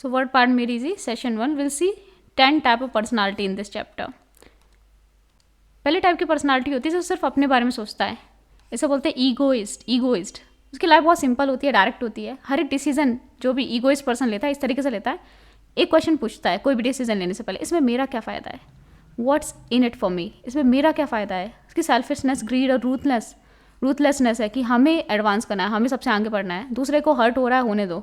So word part made easy. Session 1 we'll see 10 type of personality in this chapter. पहले type की personality होती है जो सिर्फ अपने बारे में सोचता है, इसे बोलते हैं ईगोइस्ट. उसकी लाइफ बहुत सिंपल होती है, डायरेक्ट होती है. हर एक डिसीजन जो भी ईगोइस्ट पर्सन लेता है इस तरीके से लेता है. एक क्वेश्चन पूछता है कोई भी डिसीजन लेने से पहले, इसमें मेरा क्या फ़ायदा है, what's in it for me, इसमें मेरा क्या फ़ायदा है. उसकी सेल्फिशनेस, ग्रीड और रूथलेसनेस है कि हमें एडवांस करना है, हमें सबसे आगे बढ़ना है. दूसरे को हर्ट हो रहा है होने दो,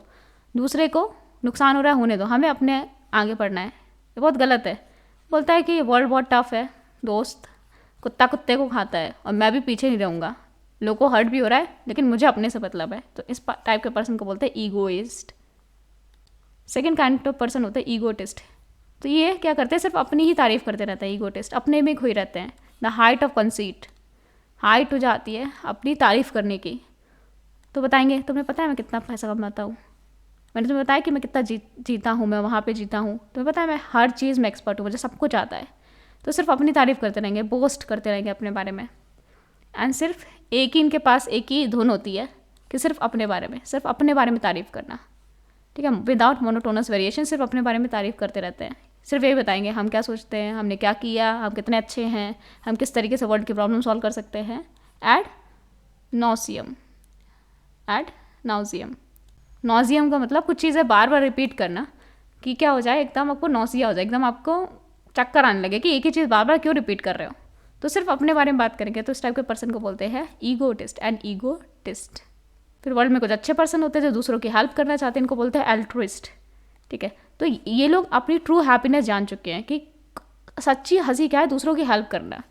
दूसरे को नुकसान हो रहा है होने दो, हमें अपने आगे बढ़ना है. ये बहुत गलत है. बोलता है कि वर्ल्ड बहुत टफ है दोस्त, कुत्ता कुत्ते को खाता है और मैं भी पीछे नहीं रहूँगा. लोगों को हर्ट भी हो रहा है लेकिन मुझे अपने से मतलब है. तो इस टाइप के पर्सन को बोलते हैं egoist. Second kind of person होता है ईगोटिस्ट. तो ये क्या करते हैं, सिर्फ अपनी ही तारीफ करते रहते हैं. ईगोटिस्ट अपने में खोई रहते हैं. The height of conceit, height हो जाती है अपनी तारीफ करने की. तो बताएंगे तुम्हें पता है मैं कितना पैसा कमाता हूँ, मैंने तुम्हें बताया कि मैं कितना जीता हूँ, मैं वहाँ पे जीता हूँ, तुम्हें पता है मैं हर चीज़ में एक्सपर्ट हूँ, मुझे सब कुछ आता है. तो सिर्फ अपनी तारीफ करते रहेंगे, बोस्ट करते रहेंगे अपने बारे में. एंड सिर्फ एक ही इनके पास एक ही धुन होती है कि सिर्फ अपने बारे में तारीफ करना. ठीक है, विदाउट मोनोटोनस वेरिएशन, सिर्फ अपने बारे में तारीफ करते रहते हैं. सिर्फ यही बताएंगे हम क्या सोचते हैं, हमने क्या किया, हम कितने अच्छे हैं, हम किस तरीके से वर्ल्ड की प्रॉब्लम सॉल्व कर सकते हैं. एड नॉजियम का मतलब कुछ चीज़ें बार बार रिपीट करना कि क्या हो जाए, एकदम आपको नौसिया हो जाए, एकदम आपको चक्कर आने लगे कि एक ही चीज़ बार बार क्यों रिपीट कर रहे हो. तो सिर्फ अपने बारे में बात करेंगे. तो इस टाइप के पर्सन को बोलते हैं ईगोटिस्ट. फिर वर्ल्ड में कुछ अच्छे पर्सन होते हैं जो दूसरों की हेल्प करना चाहते हैं, इनको बोलते हैं एल्ट्रुइस्ट. ठीक है, तो ये लोग अपनी ट्रू हैप्पीनेस जान चुके हैं कि सच्ची हंसी क्या है, दूसरों की हेल्प करना.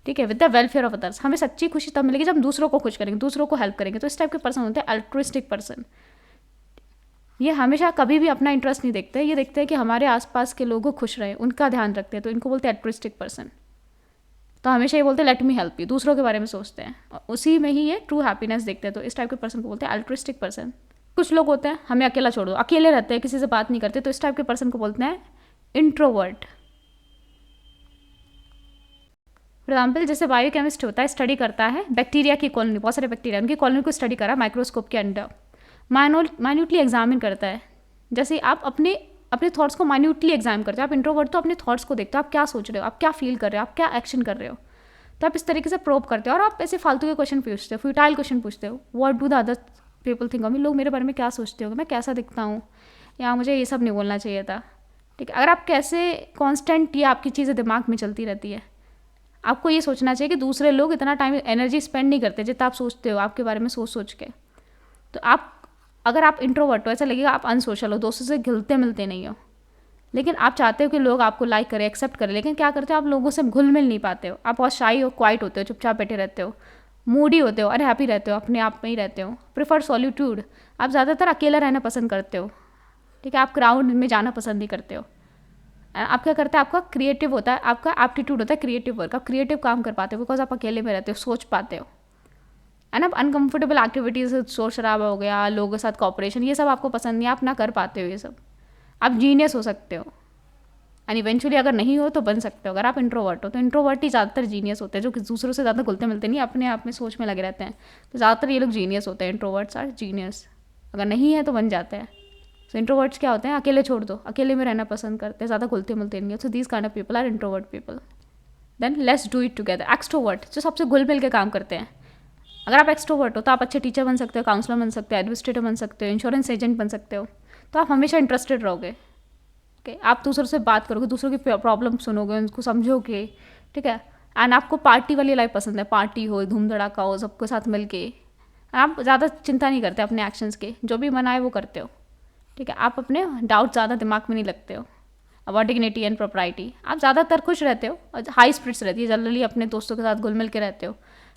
ठीक है, with the welfare of others. हमें सच्ची खुशी तब मिलेगी जब हम दूसरों को खुश करेंगे, दूसरों को हेल्प करेंगे. तो इस टाइप के पर्सन होते हैं एल्ट्रुइस्टिक पर्सन. ये हमेशा कभी भी अपना इंटरेस्ट नहीं देखते, ये देखते हैं कि हमारे आसपास के लोगों खुश रहे, उनका ध्यान रखते हैं. तो इनको बोलते हैं एल्ट्रुइस्टिक पर्सन. तो हमेशा ये बोलते हैं लेट मी हेल्प यू, दूसरों के बारे में सोचते हैं और उसी में ही ये ट्रू हैप्पीनेस देखते हैं. तो इस टाइप के पर्सन को बोलते हैं एल्ट्रुइस्टिक पर्सन. कुछ लोग होते हैं हमें अकेला छोड़ दो, अकेले रहते हैं, किसी से बात नहीं करते. तो इस टाइप के पर्सन को बोलते हैं इंट्रोवर्ट. फॉर एग्जाम्पल जैसे बायोकेमिस्ट होता है, स्टडी करता है बैक्टीरिया की कॉलोनी, बहुत सारे बैक्टीरिया, उनकी कॉलोनी को स्टडी करा माइक्रोस्कोप के अंडर, माइन्यूटली एग्जामिन करता है. जैसे आप अपने थॉट्स को माइन्यूटली एग्जामिन करते हो. आप इंट्रोवर्ट तो अपने थॉट्स को देखते हो, आप क्या सोच रहे हो, आप क्या फील कर रहे हो, आप क्या एक्शन कर रहे हो. तो आप इस तरीके से प्रोब करते हो और आप ऐसे फालतू के क्वेश्चन पूछते हो, फ्यूटाइल क्वेश्चन पूछते हो. What do the other people think of me, लोग मेरे बारे में क्या सोचते हो, मैं कैसा दिखता हूँ, या मुझे ये सब नहीं बोलना चाहिए था. ठीक है, अगर आप कैसे कॉन्स्टेंट ये आपकी चीज़ें दिमाग में चलती रहती है, आपको ये सोचना चाहिए कि दूसरे लोग इतना टाइम एनर्जी स्पेंड नहीं करते जितना आप सोचते हो आपके बारे में सोच के. तो अगर आप इंट्रोवर्ट हो, ऐसा लगेगा आप अनसोशल हो, दोस्तों से घुलते मिलते नहीं हो, लेकिन आप चाहते हो कि लोग आपको लाइक करें, एक्सेप्ट करें. लेकिन क्या करते हो, आप लोगों से घुल मिल नहीं पाते हो. आप बहुत शाई हो, क्वाइट होते हो, चुपचाप बैठे रहते हो, मूडी होते हो, अनहैप्पी रहते हो, अपने आप में ही रहते हो. प्रेफर सॉलिट्यूड, आप ज़्यादातर अकेला रहना पसंद करते हो. ठीक है, आप क्राउड में जाना पसंद नहीं करते हो. आप क्या करते हैं, आपका क्रिएटिव होता है, आपका एप्टीट्यूड होता है क्रिएटिव वर्क, आप क्रिएटिव काम कर पाते हो बिकॉज आप अकेले में रहते हो, सोच पाते हो. एंड अब अनकम्फर्टेबल एक्टिविटीज़, शोर शराबा हो गया, लोगों के साथ कॉपरेशन, ये सब आपको पसंद नहीं, आप ना कर पाते हो ये सब. आप जीनियस हो सकते हो एंड इवेंचुअली अगर नहीं हो तो बन सकते हो. अगर आप इंट्रोवर्ट हो तो इंट्रोवर्ट ही ज़्यादातर जीनियस होते हैं, जो कि दूसरों से ज़्यादा घुलते मिलते नहीं, अपने आप में सोच में लगे रहते हैं. तो ज़्यादातर ये लोग जीनियस होते हैं, इंट्रोवर्ट्स आर जीनियस. अगर नहीं है तो बन जाते हैं. सो इंट्रोवर्ट्स क्या होते हैं, अकेले छोड़ दो, अकेले में रहना पसंद करते हैं, ज़्यादा घुलते मिलते नहीं है. So these kind of people are introvert people. Then let's do it together. Extrovert, जो सबसे घुल मिल के काम करते हैं. अगर आप एक्सट्रोवर्ट हो तो आप अच्छे टीचर बन सकते हो, काउंसलर बन सकते हो, एडमिनिस्ट्रेटर बन सकते हो, इंश्योरेंस एजेंट बन सकते हो. तो आप हमेशा इंटरेस्टेड रहोगे. ठीक, आप दूसरों से बात करोगे, दूसरों की प्रॉब्लम सुनोगे, उनको समझोगे. ठीक है, एंड आपको पार्टी वाली लाइफ पसंद है, पार्टी हो, धूम धड़ाका हो, सबके साथ मिल के. आप ज़्यादा चिंता नहीं करते अपने एक्शंस के, जो भी मन आए वो करते हो. ठीक है, आप अपने डाउट ज़्यादा दिमाग में नहीं लगते हो. अबाउट डिग्निटी एंड प्रोप्राइटी, आप ज़्यादातर खुश रहते हो और हाई स्पिरिट्स रहती है, जनरली अपने दोस्तों के साथ घुल मिल के रहते हो.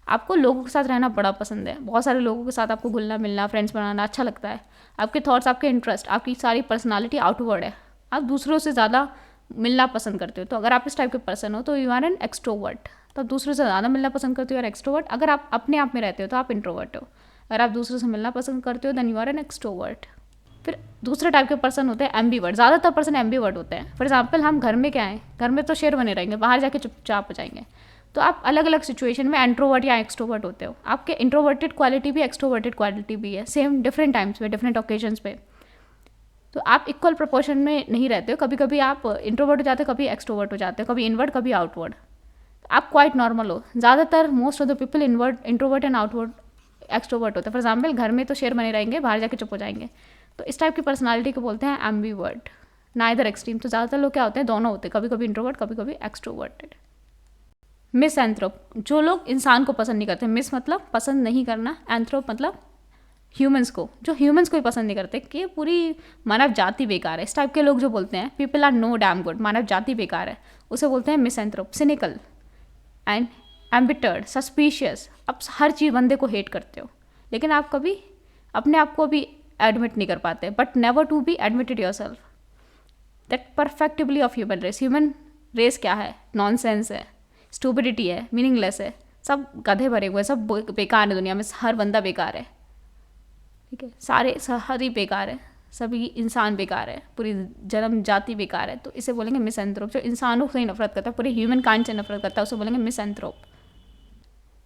आपको लोगों के साथ रहना बड़ा पसंद है, बहुत सारे लोगों के साथ आपको घुलना मिलना, फ्रेंड्स बनाना अच्छा लगता है. आपके थॉट्स, आपके इंटरेस्ट, आपकी सारी पर्सनालिटी आउटवर्ड है, आप दूसरों से ज़्यादा मिलना पसंद करते हो. तो अगर आप इस टाइप के पर्सन हो तो यू आर एन एक्सट्रोवर्ट. तो आप दूसरों से ज़्यादा मिलना पसंद करते हो, यू आर एक्सट्रोवर्ट. अगर आप अपने आप में रहते हो तो आप इंट्रोवर्ट हो. अगर आप दूसरों से मिलना पसंद करते हो then you are an extrovert. फिर दूसरे टाइप के पर्सन होते हैं एम्बीवर्ट. ज़्यादातर पर्सन एम्बीवर्ट होते हैं. फॉर एग्जाम्पल हम घर में क्या है, घर में तो शेर बने रहेंगे, बाहर जाके चुपचाप हो जाएंगे. तो आप अलग अलग सिचुएशन में इंट्रोवर्ट या एक्सट्रोवर्ट होते हो. आपके इंट्रोवर्टेड क्वालिटी भी एक्सट्रोवर्टेड क्वालिटी भी है, सेम डिफरेंट टाइम्स पे, डिफरेंट ओकेजन्स पे. तो आप इक्वल प्रोपोर्शन में नहीं रहते हो, कभी कभी आप इंट्रोवर्ट हो जाते हो, कभी एक्सट्रोवर्ट हो जाते हो, कभी इनवर्ड कभी आउटवर्ड। आप क्वाइट नॉर्मल हो। ज़्यादातर most of the people introvert and outward extrovert होते हैं। फॉर एग्जाम्पल घर में तो शेर बने रहेंगे, बाहर जाके चुप हो जाएंगे। तो इस टाइप की पर्सनालिटी को बोलते हैं एम्बीवर्ट, नाइदर एक्सट्रीम। तो ज़्यादातर लोग क्या होते हैं, दोनों होते हैं, कभी कभी इंट्रोवर्ट कभी कभी एक्सट्रोवर्टेड। मिसएंथ्रोप, जो लोग इंसान को पसंद नहीं करते। मिस मतलब पसंद नहीं करना, एंथ्रोप मतलब ह्यूमंस को, जो ह्यूमंस को ही पसंद नहीं करते, कि पूरी मानव जाति बेकार है। इस टाइप के लोग जो बोलते हैं people are no damn good, मानव जाति बेकार है, उसे बोलते हैं misanthrope. Cynical and embittered, suspicious, आप हर चीज़ बंदे को हेट करते हो, लेकिन आप कभी अपने आप को भी एडमिट नहीं कर पाते, but never to be admitted yourself that perfectibly of human race. Human race क्या है, नॉनसेंस है, स्टूपिडिटी है, मीनिंगलेस है, सब गधे भरे हुए, सब बेकार है दुनिया में, हर बंदा बेकार है, ठीक है, हर ही बेकार है, सभी इंसान बेकार है, पूरी जन्म जाति बेकार है। तो इसे बोलेंगे मिसएंथ्रोप। जो इंसानों से नफरत करता है, पूरे ह्यूमन काइंड से नफरत करता है, उसे बोलेंगे misanthrope.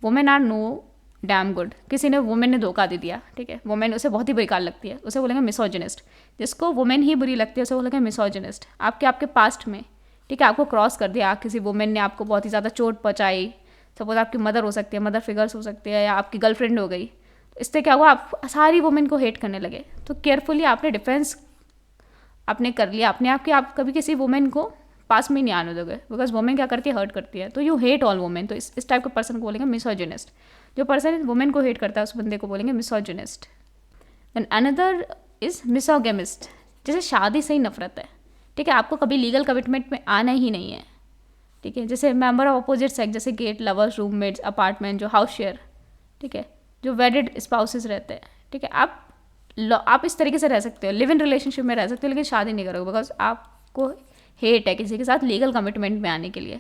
Women are no damn good, किसी ने वुमेन ने धोखा दे दिया, ठीक है, वुमेन उसे बहुत ही बेकार लगती है, उसे बोलेंगे मिसोजिनिस्ट। जिसको वुमेन ही बुरी लगती है उसे बोलेंगे मिसोजिनिस्ट। आपके पास्ट में, ठीक है, आपको क्रॉस कर दिया, किसी वुमेन ने आपको बहुत ही ज़्यादा चोट पहुँचाई, सपोज आपकी मदर हो सकती है, मदर फिगर्स हो सकती है, या आपकी गर्लफ्रेंड हो गई, तो इससे क्या हुआ, आप सारी वुमेन को हेट करने लगे। तो केयरफुली आपने डिफेंस आपने कर लिया अपने आप कि आप कभी किसी वुमेन को पास में ही नहीं आने दोगे, बिकॉज वुमेन क्या करती है, हर्ट करती है। तो यू हेट ऑल वुमेन। तो इस टाइप के पर्सन को बोलेंगे मिसोजिनिस्ट। जो पर्सन वुमेन को हेट करता है उस बंदे को बोलेंगे मिसोजिनिस्ट। देन अनदर इज मिसोगेमिस्ट, जैसे शादी से ही नफरत है, ठीक है, आपको कभी लीगल कमिटमेंट में आना ही नहीं है, ठीक है। जैसे मेंबर ऑफ अपोजिट सेक्स, जैसे गेट लवर्स, रूममेट्स, अपार्टमेंट, जो हाउस शेयर, ठीक है, जो वेडिड स्पाउसेस रहते हैं, ठीक है, आप इस तरीके से रह सकते हो, लिव इन रिलेशनशिप में रह सकते हो, लेकिन शादी नहीं करोगे, बिकॉज आपको हेट है किसी के साथ लीगल कमिटमेंट में आने के लिए,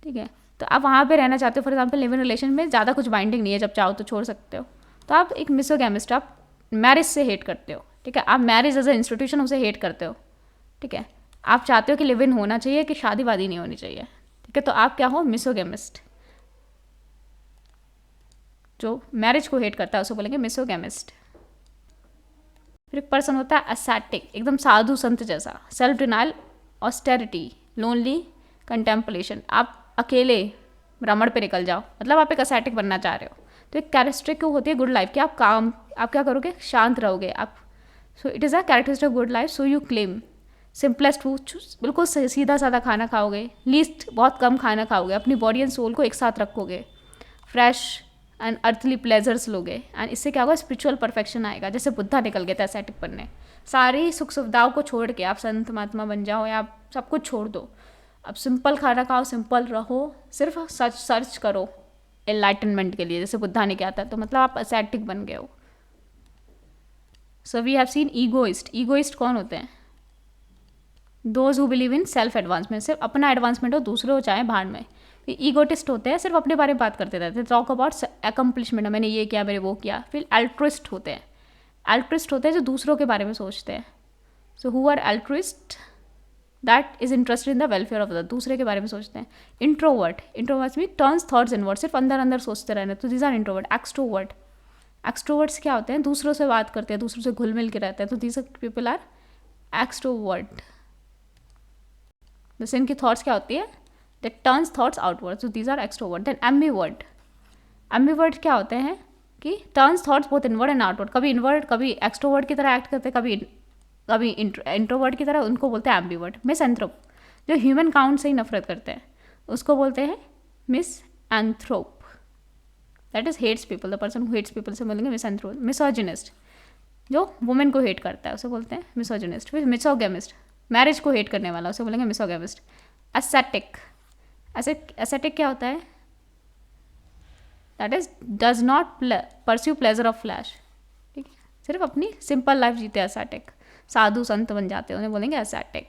ठीक है। तो आप वहाँ पे रहना चाहते हो, for example live in relation में ज़्यादा कुछ बाइंडिंग नहीं है, जब चाहो तो छोड़ सकते हो, तो आप एक मिसोगेमिस्ट, आप मैरिज से हेट करते हो, ठीक है, आप मैरिज एज ए इंस्टीट्यूशन उसे हेट करते हो, ठीक है। आप चाहते हो कि लिव इन होना चाहिए, कि शादी वादी नहीं होनी चाहिए, ठीक है, तो आप क्या हो, मिसोगेमिस्ट। जो मैरिज को हेट करता है उसे बोलेंगे मिसोगेमिस्ट। फिर एक पर्सन होता है एसेटिक, एकदम साधु संत जैसा, self denial, austerity, lonely, contemplation, आप अकेले भ्रमण पे निकल जाओ, मतलब आप एक एसेटिक बनना चाह रहे हो। तो एक कैरेक्टरिस्टिक होती है गुड लाइफ कि आप क्या करोगे, शांत रहोगे आप। So it is a characteristic of good life, so you claim simplest food, बिल्कुल सीधा साधा खाना खाओगे, लीस्ट बहुत कम खाना खाओगे, अपनी बॉडी एंड सोल को एक साथ रखोगे, फ्रेश एंड अर्थली प्लेजर्स लोगे, एंड इससे क्या होगा, स्पिरिचुअल परफेक्शन आएगा। जैसे बुद्धा निकल गए थे एसेटिक बनने, सारी सुख सुविधाओं को छोड़ के आप संत महात्मा बन जाओ, या आप सब कुछ छोड़ दो, अब सिंपल खाना खाओ, सिंपल रहो, सिर्फ सर्च करो एनलाइटनमेंट के लिए, जैसे बुद्धा ने किया था। तो मतलब आप एसेटिक बन गए हो। So we have seen egoist. Egoist कौन होते हैं, those who believe in self advancement, सिर्फ अपना एडवांसमेंट हो, दूसरे हो चाहे भाड़ में। ईगोटिस्ट होते हैं, सिर्फ अपने बारे में बात करते रहते हैं, टॉक अबाउट अकम्पलिशमेंट, मैंने ये किया, मैंने वो किया। फिर एल्ट्रिस्ट होते हैं, एल्ट्रिस्ट होते हैं जो दूसरों के बारे में सोचते हैं। So who are altruist, that is interested in the welfare of the, दूसरे के बारे में सोचते हैं। इंट्रोवर्ट, इंट्रोवर्ट्स भी टर्न्स थॉट्स इनवर्ड, सिर्फ अंदर अंदर सोचते रहने, तो these are introvert. Extrovert, extroverts क्या होते हैं, दूसरों से बात करते हैं, दूसरों से घुल मिल के रहते हैं, तो दीज पीपल आर एक्सट्रोवर्ट। जैसे इनकी थॉट्स क्या होती है, that turns thoughts outward, so these are extrovert. Then ambivert, ambivert क्या होते हैं कि turns thoughts both inward and outward, कभी इनवर्ड कभी एक्सट्रोवर्ट की तरह एक्ट करते हैं, कभी इंट्रोवर्ट की तरह, उनको बोलते हैं एम्बिवर्ट। मिसएंथ्रोप, जो ह्यूमन काउंट से ही नफरत करते हैं, उसको बोलते हैं misanthrope, that is hates people, the person who hates people से बोलेंगे मिसएंथ्रोप। मिसोजिनिस्ट, जो वुमेन को हेट करता है उसे बोलते हैं मिसोजिनिस्ट। फिर मिसोगेमिस्ट, मैरिज को हेट करने वाला, उसे बोलेंगे मिसोगेमिस्ट। एसेटिक, एसेटिक क्या होता है, that is does not pursue pleasure of flash, ठीक है, सिर्फ अपनी सिंपल लाइफ जीते हैं एसेटिक, साधु संत बन जाते हैं, उन्हें बोलेंगे एसेटिक।